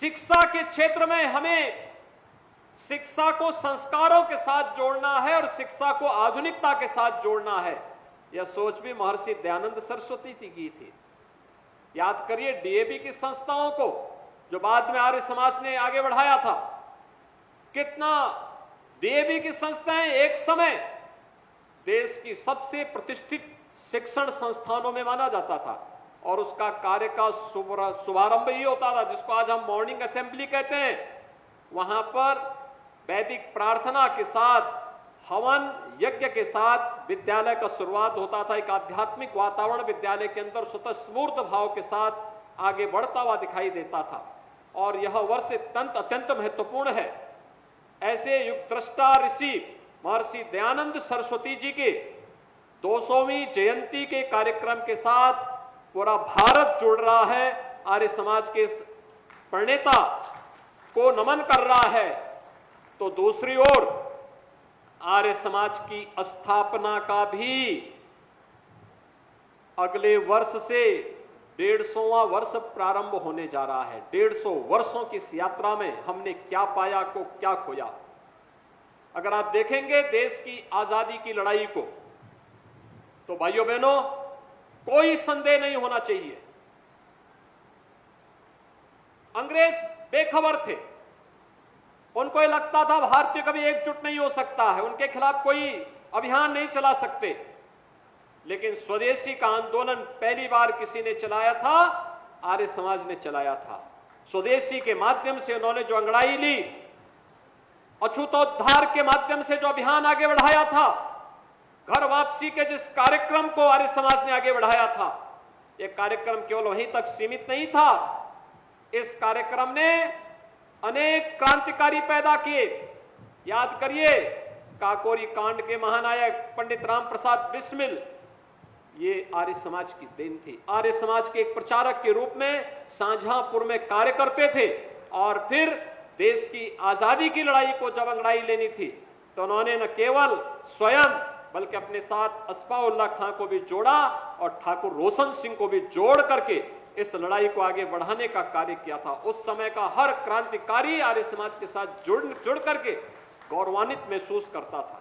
शिक्षा के क्षेत्र में हमें शिक्षा को संस्कारों के साथ जोड़ना है और शिक्षा को आधुनिकता के साथ जोड़ना है। यह सोच भी महर्षि दयानंद सरस्वती जी की थी। याद करिए डीएवी की संस्थाओं को जो बाद में आर्य समाज ने आगे बढ़ाया था, कितना डीएवी की संस्थाएं एक समय देश की सबसे प्रतिष्ठित शिक्षण संस्थानों में माना जाता था और उसका कार्य का शुभारंभ ही होता था जिसको आज हम मॉर्निंग असेंबली कहते हैं। वहां पर वैदिक प्रार्थना के साथ, हवन यज्ञ के साथ विद्यालय का शुरुआत होता था। एक आध्यात्मिक वातावरण विद्यालय के अंदर स्वतः स्फूर्त भाव के साथ आगे बढ़ता हुआ दिखाई देता था और यह वर्ष अत्यंत महत्वपूर्ण है। ऐसे युग दृष्टा ऋषि महर्षि दयानंद सरस्वती जी के 200वीं जयंती के कार्यक्रम के साथ पूरा भारत जुड़ रहा है, आर्य समाज के प्रणेता को नमन कर रहा है। तो दूसरी ओर आर्य समाज की स्थापना का भी अगले वर्ष से 150वां वर्ष प्रारंभ होने जा रहा है। 150 वर्षों की इस यात्रा में हमने क्या पाया को क्या खोया। अगर आप देखेंगे देश की आजादी की लड़ाई को, तो भाइयों बहनों कोई संदेह नहीं होना चाहिए, अंग्रेज बेखबर थे। उनको लगता था भारतीय कभी एकजुट नहीं हो सकता है, उनके खिलाफ कोई अभियान नहीं चला सकते। लेकिन स्वदेशी का आंदोलन पहली बार किसी ने चलाया था, आर्य समाज ने चलाया था। स्वदेशी के माध्यम से उन्होंने जो अंगड़ाई ली, अछूतोद्धार के माध्यम से जो अभियान आगे बढ़ाया था, घर वापसी के जिस कार्यक्रम को आर्य समाज ने आगे बढ़ाया था, यह कार्यक्रम केवल वहीं तक सीमित नहीं था। इस कार्यक्रम ने अनेक क्रांतिकारी पैदा किए। याद करिए काकोरी कांड के महानायक पंडित राम प्रसाद बिस्मिल, ये आर्य समाज की देन थी। आर्य समाज के एक प्रचारक के रूप में शाहजहांपुर में कार्य करते थे और फिर देश की आजादी की लड़ाई को जब अंगड़ाई लेनी थी तो उन्होंने न केवल स्वयं बल्कि अपने साथ अस्फाउल्लाह खां को भी जोड़ा और ठाकुर रोशन सिंह को भी जोड़ करके इस लड़ाई को आगे बढ़ाने का कार्य किया था। उस समय का हर क्रांतिकारी आर्य समाज के साथ जुड़ करके गौरवान्वित महसूस करता था।